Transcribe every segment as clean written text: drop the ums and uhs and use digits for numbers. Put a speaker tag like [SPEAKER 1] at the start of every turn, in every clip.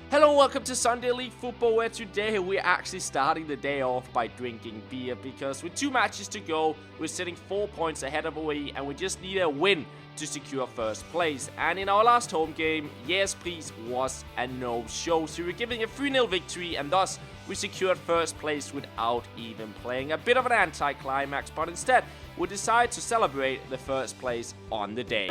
[SPEAKER 1] Hello and welcome to Sunday League Football, where today we're actually starting the day off by drinking beer because with 2 matches to go, we're sitting 4 points ahead of away and we just need a win to secure first place. And in our last home game, Jægerspris was a no-show, so we were giving a 3-0 victory and thus we secured first place without even playing. A bit of an anti-climax, but instead we decided to celebrate the first place on the day.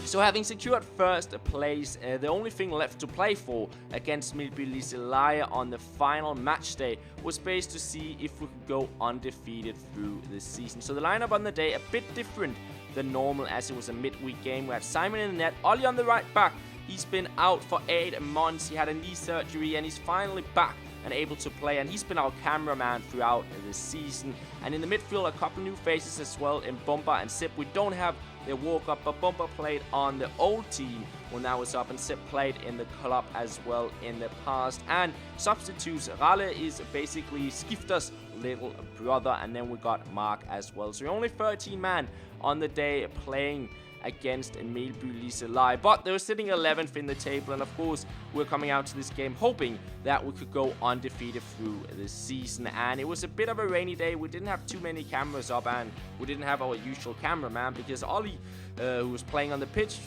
[SPEAKER 1] So having secured first place, the only thing left to play for against FifaRalle on the final match day was based to see if we could go undefeated through the season. So the lineup on the day a bit different than normal as it was a midweek game. We had Simon in the net, Ollie on the right back. He's been out for 8 months, he had a knee surgery and he's finally back and able to play, and he's been our cameraman throughout the season. And in the midfield, a couple new faces as well in Bumper and Sip. We don't have their walk-up, but Bumper played on the old team when that was up, and Sip played in the club as well in the past. And substitutes, Ralle is basically Skifter's little brother, and then we got Mark as well. So we're only 13 man on the day playing against FifaRalle, but they were sitting 11th in the table, and of course we're coming out to this game hoping that we could go undefeated through the season. And it was a bit of a rainy day, we didn't have too many cameras up and we didn't have our usual cameraman because Ollie, who was playing on the pitch,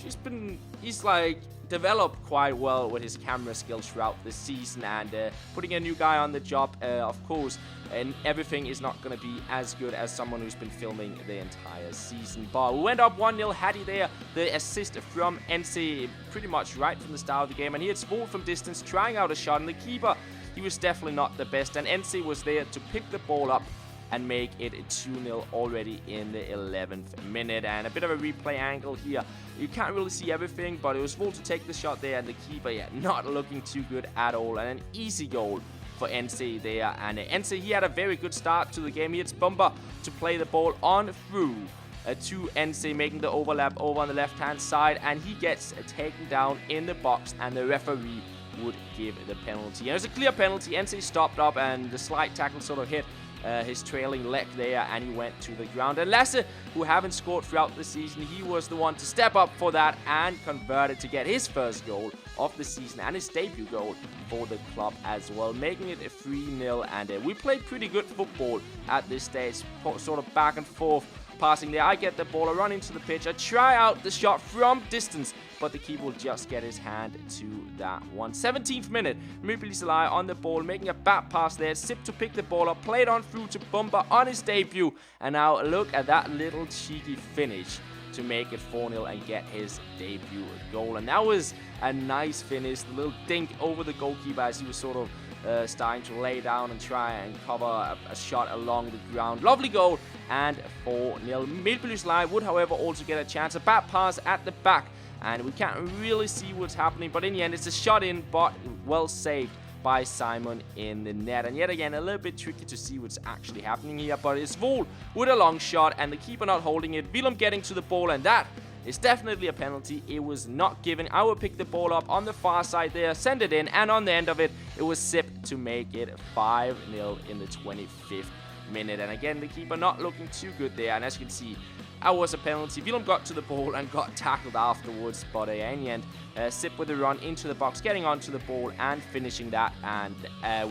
[SPEAKER 1] he's like developed quite well with his camera skills throughout the season, and putting a new guy on the job, of course, and everything is not going to be as good as someone who's been filming the entire season. But we went up 1-0, Hattie there, the assist from NC pretty much right from the start of the game, and he had Svol from distance trying out a shot, and the keeper, he was definitely not the best, and NC was there to pick the ball up and make it 2-0 already in the 11th minute. And a bit of a replay angle here. You can't really see everything, but it was Svol to take the shot there, and the keeper, yeah, not looking too good at all. And an easy goal for NC there. And NC, he had a very good start to the game. He hits Bumper to play the ball on through to NC, making the overlap over on the left-hand side, and he gets taken down in the box, and the referee would give the penalty. And it was a clear penalty. NC stopped up, and the slide tackle sort of hit his trailing leg there, and he went to the ground. And Lasse, who haven't scored throughout the season, he was the one to step up for that and convert it to get his first goal of the season and his debut goal for the club as well, making it a 3-0. And we played pretty good football at this stage, sort of back and forth passing there. I get the ball, I run into the pitch, I try out the shot from distance, but the keeper will just get his hand to that one. 17th minute, FifaRalle on the ball, making a bad pass there. Sip to pick the ball up, played on through to Bumper on his debut. And now look at that little cheeky finish to make it 4-0 and get his debut goal. And that was a nice finish, the little dink over the goalkeeper as he was sort of starting to lay down and try and cover a shot along the ground. Lovely goal, and 4-0. FifaRalle would, however, also get a chance. A bad pass at the back, and we can't really see what's happening, but in the end, it's a shot in, but well saved by Simon in the net. And yet again, a little bit tricky to see what's actually happening here, but it's Svol with a long shot, and the keeper not holding it. Willem getting to the ball, and that is definitely a penalty. It was not given. I will pick the ball up on the far side there, send it in, and on the end of it, it was Sip to make it 5-0 in the 25th minute. And again, the keeper not looking too good there, and as you can see, that was a penalty. Willem got to the ball and got tackled afterwards, but in the end, Sip with a run into the box, getting onto the ball and finishing that, and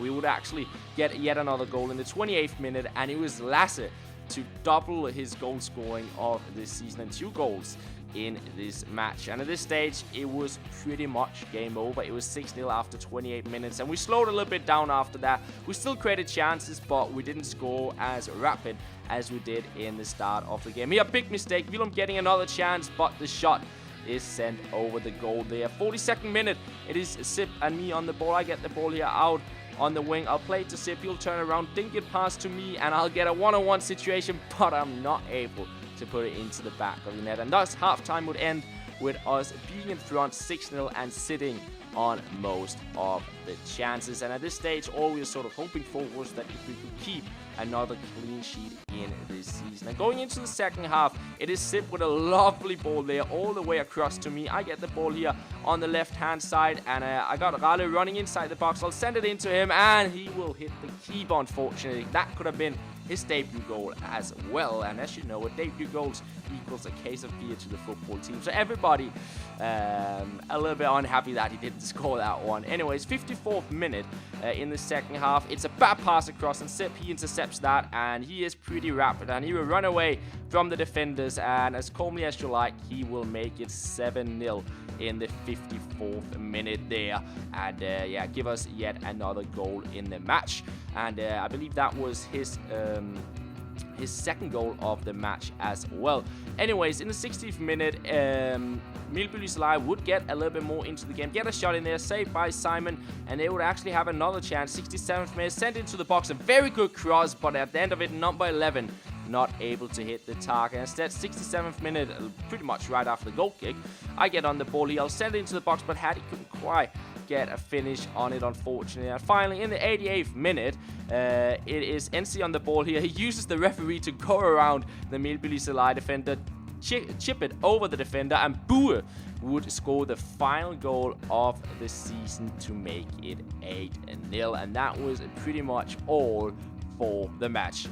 [SPEAKER 1] we would actually get yet another goal in the 28th minute, and it was Lasse to double his goal scoring of this season, and 2 goals in this match. And at this stage, it was pretty much game over. It was 6-0 after 28 minutes, and we slowed a little bit down after that. We still created chances, but we didn't score as rapid as we did in the start of the game. Here, big mistake. Willem getting another chance, but the shot is sent over the goal there. 42nd minute, it is Sip and me on the ball. I get the ball here out on the wing. I'll play it to Sip. He'll turn around, dink it past to me, and I'll get a one-on-one situation, but I'm not able to put it into the back of the net. And thus, halftime would end with us being in front 6-0 and sitting on most of the chances. And at this stage, all we were sort of hoping for was that if we could keep another clean sheet in this season. And going into the second half, it is Sip with a lovely ball there all the way across to me. I get the ball here on the left-hand side, and I got Ralle running inside the box. I'll send it into him, and he will hit the keeper, unfortunately. That could have been his debut goal as well. And as you know, a debut goal equals a case of beer to the football team. So everybody a little bit unhappy that he didn't score that one. Anyways, 54th minute in the second half. It's a bad pass across, and Sip, he intercepts that, and he is pretty rapid, and he will run away from the defenders, and as calmly as you like, he will make it 7-0 in the 54th minute there, and yeah, give us yet another goal in the match. And I believe that was his second goal of the match as well. Anyways, in the 60th minute, Milby would get a little bit more into the game, get a shot in there, saved by Simon, and they would actually have another chance. 67th minute, sent into the box, a very good cross, but at the end of it, number 11 not able to hit the target. Instead, 67th minute, pretty much right after the goal kick, I get on the ball here, I'll send it into the box, but Hattie couldn't quite get a finish on it, unfortunately. And finally, in the 88th minute, it is NC on the ball here. He uses the referee to go around the Milby defender, chip it over the defender, and Bue would score the final goal of the season to make it 8-0. And that was pretty much all for the match.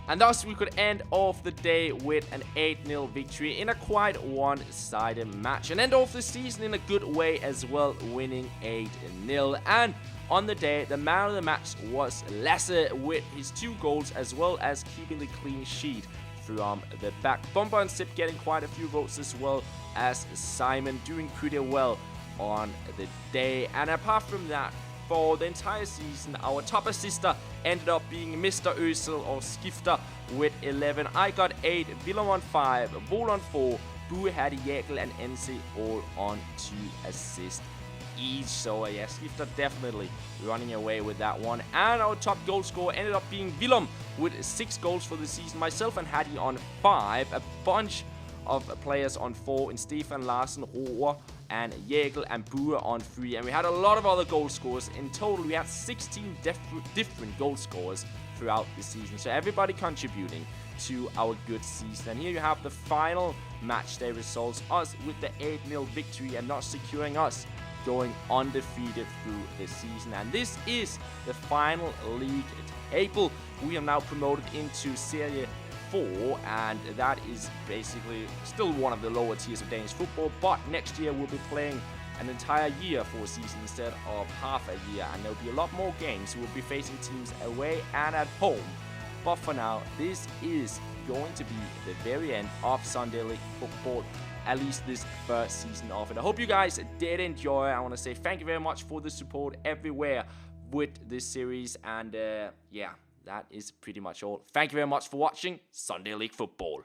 [SPEAKER 1] And thus we could end off the day with an 8-0 victory in a quite one-sided match, and end off the season in a good way as well, winning 8-0. And on the day, the man of the match was Lasse with his 2 goals, as well as keeping the clean sheet from the back. Bomber and Sip getting quite a few votes, as well as Simon doing pretty well on the day. And apart from that, for the entire season, our top assister ended up being Mr. Özil, or Skifter, with 11. I got 8, Willem on 5, Vol on 4, Bue, Hattie, Jäkel, and NC all on 2 assists each. So yeah, Skifter definitely running away with that one. And our top goal scorer ended up being Willem with 6 goals for the season. Myself and Hattie on 5. A bunch of players on 4 in Stefan, Larsen, Rohr, and Jäkel, and Bue on 3. And we had a lot of other goal scorers. In total, we had 16 different goal scorers throughout the season. So everybody contributing to our good season. And here you have the final match day results. Us with the 8-0 victory, and not securing us going undefeated through the season. And this is the final league table. We are now promoted into Serie 4, and that is basically still one of the lower tiers of Danish football, but next year we'll be playing an entire year for a season instead of half a year, and there'll be a lot more games. We'll be facing teams away and at home. But for now, this is going to be the very end of Sunday League football, at least this first season of it. I hope you guys did enjoy. I want to say thank you very much for the support everywhere with this series, and yeah, that is pretty much all. Thank you very much for watching Sunday League Football.